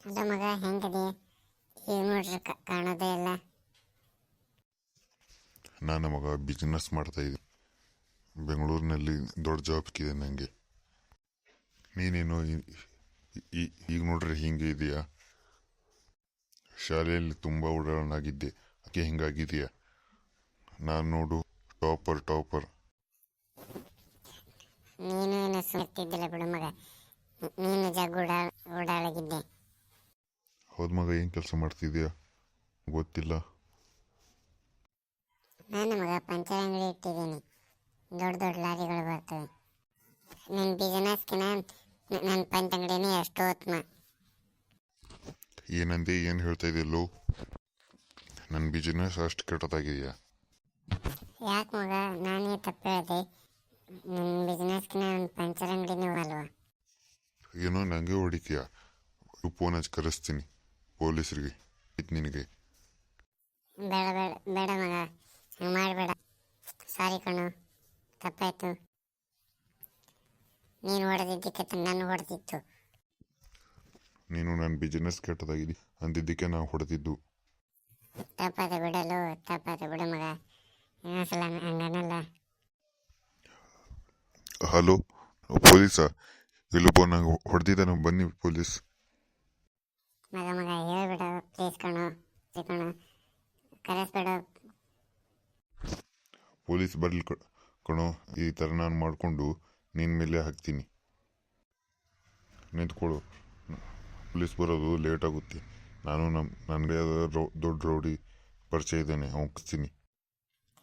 ಅಲ್ಲ ಮಗ, ಹೆಂಗದೆ? ಈಗ ನೋಡ್ರಿ ಕಾಣೋದೇ ಇಲ್ಲ. ನಾನು ಮಗ ಬಿಸ್ನೆಸ್ ಮಾಡ್ತಾಯಿದ್ದೆ. ಬೆಂಗಳೂರಿನಲ್ಲಿ ದೊಡ್ಡ ಜಾಬ್ ಸಿಕ್ಕಿದೆ ನನಗೆ. ನೀನೇನು ಈಗ ನೋಡ್ರಿ ಹಿಂಗೆ ಇದೆಯಾ? ಶಾಲೆಯಲ್ಲಿ ತುಂಬ ಉಡಾಳನಾಗಿದ್ದೆ, ಅದಕ್ಕೆ ಹಿಂಗಾಗಿದೆಯಾ? ನಾನು ನೋಡು ಟಾಪರ್. ನೀನು ಏನು ಸುತ್ತಿದ್ದಿಲ್ಲ ಬಿಡು ಮಗ, ನೀನು ಓಡಾಳಗಿದ್ದೆ. ಹೌದು ಮಗ, ಏನು ಕೆಲಸ ಮಾಡ್ತಿದ್ಯಾ ಗೊತ್ತಿಲ್ಲ. ನಾನು ಮಗ ಪಂಚರ್ ಅಂಗಡಿ ಇಟ್ಟಿದ್ದೀನಿ. ದೊಡ್ಡ ಲಾರಿಗಳು ಬರ್ತವೆ. ನನ್ನ ಬಿಸ್ನೆಸ್ಗೆ ನನ್ನ ಪಂಚ ಅಂಗಡಿನೇ ಅಷ್ಟು ಉತ್ತಮ. ಏನಂದೆ? ಏನು ಹೇಳ್ತಾ ಇದೆಯಲ್ಲೋ? ನನ್ನ ಬಿಸ್ನೆಸ್ ಅಷ್ಟು ಕೆಟ್ಟದಾಗಿದೆಯಾ? ಯಾಕೆ ಮಗ, ನಾನೇ ತಪ್ಪು ಹೇಳಿದೆ? ನನ್ನ ಬಿಸ್ನೆಸ್ಗೆ ನನ್ನ ಪಂಚರ್ ಅಂಗಡಿನೂ ಅಲ್ವಾ? ಏನೋ ನನಗೆ ಹೊಡಿತೀಯಾ? ಫೋನ್ ಹಚ್ಚಿ ಕರೆಸ್ತೀನಿ ಪೊಲೀಸರಿಗೆ ನಿನಗೆ. ಬೇಡ ಮಗ, ಹಂಗೆ ಮಾಡಬೇಡ. ಸಾರಿ ಕಣು, ತಪ್ಪಾಯ್ತು. ನೀನು ಹೊಡೆದಿದ್ದಕ್ಕೆ ನಾನು ಹೊಡೆದಿತ್ತು. ನೀನು ನನ್ನ ಬಿಸ್ನೆಸ್ ಕೆಟ್ಟದಾಗಿದೆ ಅಂದಿದ್ದಕ್ಕೆ ನಾವು ಹೊಡೆದಿದ್ದು. ತಪ್ಪಾದ ಬಿಡು ಮಗ, ಇನ್ನೊಂದ್ಸಲ ಹಂಗನಲ್ಲ. ಹಲೋ ಪೊಲೀಸಾ? ಇಲ್ಲೊಬ್ಬ ನಂಗೆ ಹೊಡೆದಿದ್ದಾನೆ, ಬನ್ನಿ ಪೊಲೀಸ್. ಮಗ ಹೇಳ್ಬೇಡ ಪ್ಲೀಸ್ ಕಣು, ಕರೆಸ್ಬೇಡ. ಪೊಲೀಸ್ ಬರಲಿ ಕಣೋ. ಈ ಥರ ನಾನು ಮಾಡಿಕೊಂಡು ನಿನ್ನ ಮೇಲೆ ಹಾಕ್ತೀನಿ. ನಿಂತ್ಕೊಳ್ಳು, ಪೊಲೀಸ್ ಬರೋದು ಲೇಟ್ ಆಗುತ್ತೆ. ನಾನು ನನಗೆ ದೊಡ್ಡ ರೌಡಿ ಪರಿಚಯ ಇದ್ದಾನೆ, ಅವ್ನು ಕರ್ಸ್ತೀನಿ.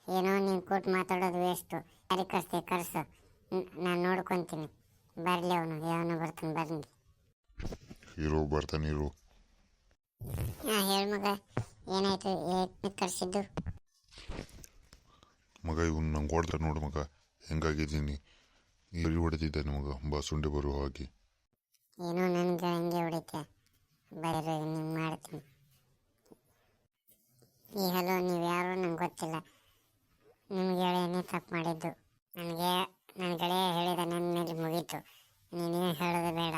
ಏನೋ ನೀನು ಕೊಟ್ಟು ಮಾತಾಡೋದು ವೇಸ್ಟು. ಯಾರಿಗೆ ಕರ್ಸು, ನಾನು ನೋಡ್ಕೊತೀನಿ. ಬರಲಿ ಅವನು ಬರ್ತಾನೆ, ಬರಲಿ. ಬರ್ತಾನೆ ಇರು. ಹಾಂ ಹೇಳು ಮಗ, ಏನಾಯ್ತು? ಕರ್ಸಿದ್ದು ಮಗ ಇವನು ನಂಗೆ ಹೊಡೆದ ನೋಡು ಮಗ, ಹೆಂಗಾಗಿದ್ದೀನಿ. ಇಲ್ಲಿ ಹೊಡೆದಿದ್ದಾನೆ ಮಗ, ಬಾಸುಂಡೆ ಬರುವ ಹಾಗೆ. ಏನೋ ನನಗೆ ಹಂಗೆ ಹೊಡಿತೆ. ಬರೀ ನಿಂಗೆ ಮಾಡ್ತೀನಿ. ಈ ಹಲೋ, ನೀವು ಯಾರು ನಂಗೆ ಗೊತ್ತಿಲ್ಲ. ನಿಮ್ಗೆ ಹೇಳೇನೆ ತಪ್ಪು ಮಾಡಿದ್ದು. ನನ್ನ ಗೆಳೆಯ ಹೇಳಿದ, ನನ್ನ ಮೇಲೆ ಮುಗೀತು. ನೀನೇನು ಹೇಳೋದು ಬೇಡ.